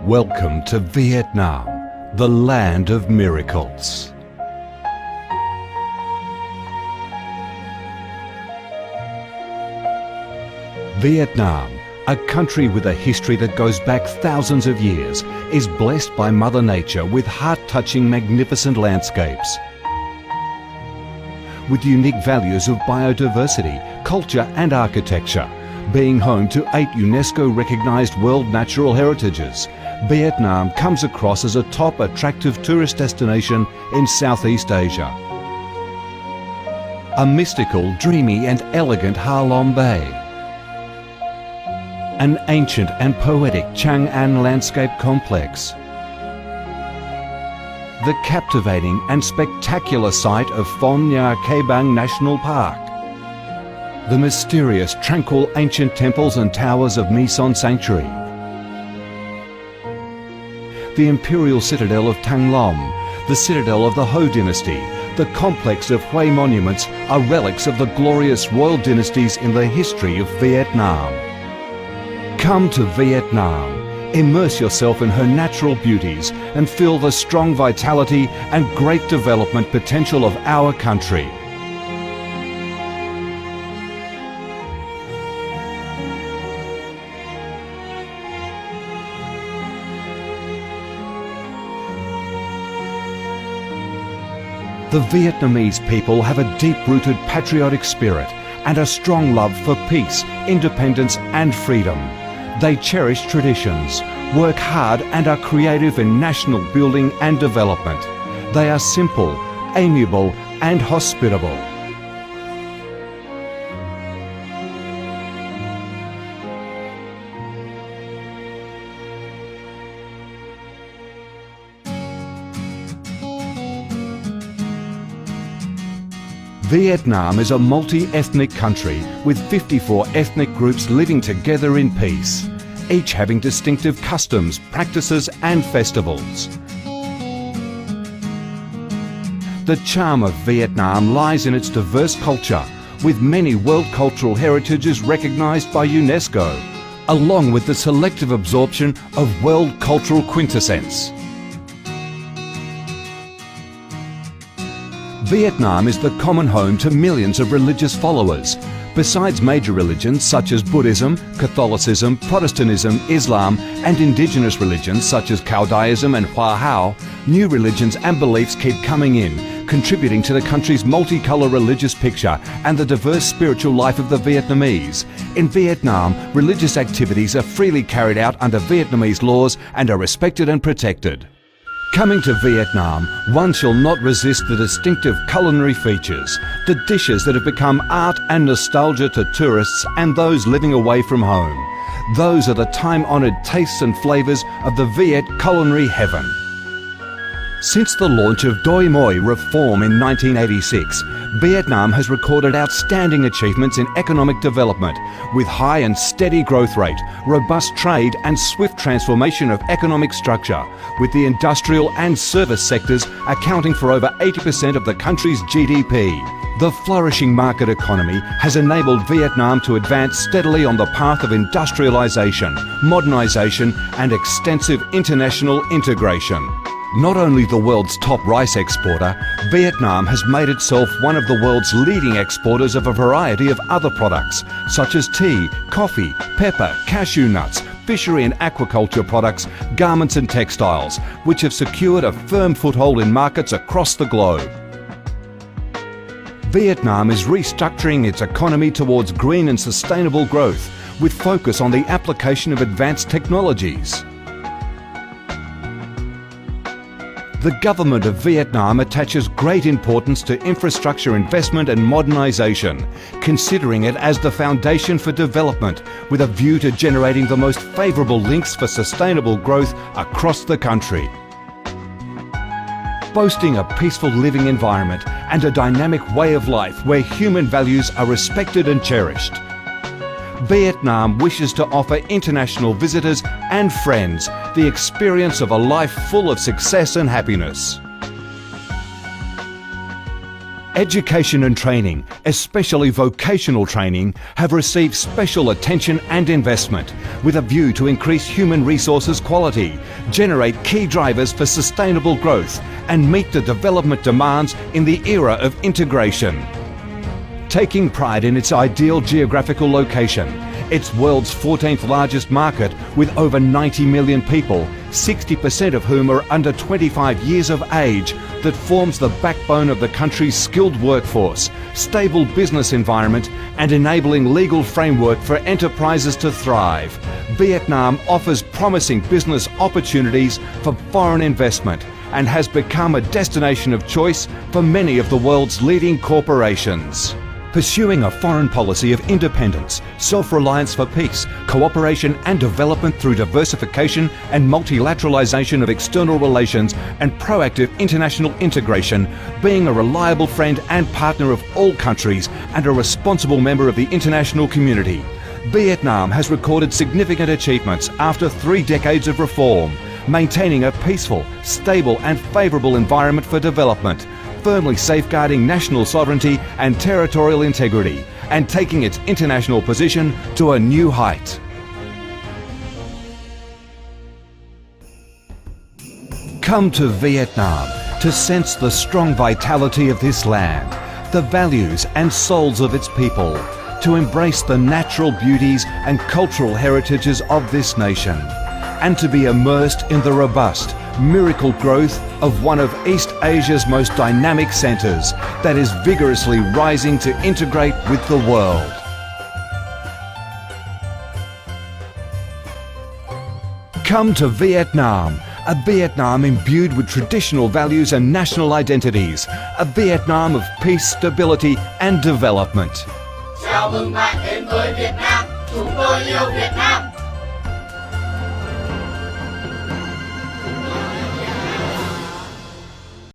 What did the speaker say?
Welcome to Vietnam, the land of miracles. Vietnam, a country with a history that goes back thousands of years, is blessed by Mother Nature with heart-touching, magnificent landscapes. With unique values of biodiversity, culture and architecture, being home to 8 UNESCO-recognised World Natural Heritages, Vietnam comes across as a top attractive tourist destination in Southeast Asia. A mystical, dreamy and elegant Ha Long Bay. An ancient and poetic Chang An landscape complex. The captivating and spectacular site of Phong Nha Ke Bang National Park. The mysterious, tranquil ancient temples and towers of My Son Sanctuary. The imperial citadel of Thăng Long, the citadel of the Ho dynasty, the complex of Hue monuments are relics of the glorious royal dynasties in the history of Vietnam. Come to Vietnam, immerse yourself in her natural beauties and feel the strong vitality and great development potential of our country. The Vietnamese people have a deep-rooted patriotic spirit and a strong love for peace, independence and freedom. They cherish traditions, work hard and are creative in national building and development. They are simple, amiable and hospitable. Vietnam is a multi-ethnic country with 54 ethnic groups living together in peace, each having distinctive customs, practices and festivals. The charm of Vietnam lies in its diverse culture, with many world cultural heritages recognised by UNESCO, along with the selective absorption of world cultural quintessence. Vietnam is the common home to millions of religious followers. Besides major religions such as Buddhism, Catholicism, Protestantism, Islam and indigenous religions such as Caodaism and Hoa Hao, new religions and beliefs keep coming in, contributing to the country's multicolour religious picture and the diverse spiritual life of the Vietnamese. In Vietnam, religious activities are freely carried out under Vietnamese laws and are respected and protected. Coming to Vietnam, one shall not resist the distinctive culinary features, the dishes that have become art and nostalgia to tourists and those living away from home. Those are the time-honoured tastes and flavours of the Viet culinary heaven. Since the launch of Doi Moi reform in 1986, Vietnam has recorded outstanding achievements in economic development, with high and steady growth rate, robust trade and swift transformation of economic structure, with the industrial and service sectors accounting for over 80% of the country's GDP. The flourishing market economy has enabled Vietnam to advance steadily on the path of industrialisation, modernisation and extensive international integration. Not only the world's top rice exporter, Vietnam has made itself one of the world's leading exporters of a variety of other products, such as tea, coffee, pepper, cashew nuts, fishery and aquaculture products, garments and textiles, which have secured a firm foothold in markets across the globe. Vietnam is restructuring its economy towards green and sustainable growth, with focus on the application of advanced technologies. The government of Vietnam attaches great importance to infrastructure investment and modernisation, considering it as the foundation for development, with a view to generating the most favourable links for sustainable growth across the country. Boasting a peaceful living environment and a dynamic way of life where human values are respected and cherished, Vietnam wishes to offer international visitors and friends the experience of a life full of success and happiness. Education and training, especially vocational training, have received special attention and investment with a view to increase human resources quality, generate key drivers for sustainable growth and meet the development demands in the era of integration. Taking pride in its ideal geographical location, its world's 14th largest market with over 90 million people, 60% of whom are under 25 years of age, that forms the backbone of the country's skilled workforce, stable business environment and enabling legal framework for enterprises to thrive. Vietnam offers promising business opportunities for foreign investment and has become a destination of choice for many of the world's leading corporations. Pursuing a foreign policy of independence, self-reliance for peace, cooperation and development through diversification and multilateralization of external relations and proactive international integration, being a reliable friend and partner of all countries and a responsible member of the international community. Vietnam has recorded significant achievements after 3 decades of reform, maintaining a peaceful, stable and favourable environment for development, firmly safeguarding national sovereignty and territorial integrity, and taking its international position to a new height. Come to Vietnam to sense the strong vitality of this land, the values and souls of its people, to embrace the natural beauties and cultural heritages of this nation, and to be immersed in the robust, miracle growth of one of East Asia's most dynamic centres that is vigorously rising to integrate with the world. Come to Vietnam, a Vietnam imbued with traditional values and national identities, a Vietnam of peace, stability and development. Chào mừng bạn đến với Việt Nam, chúng tôi yêu Việt Nam.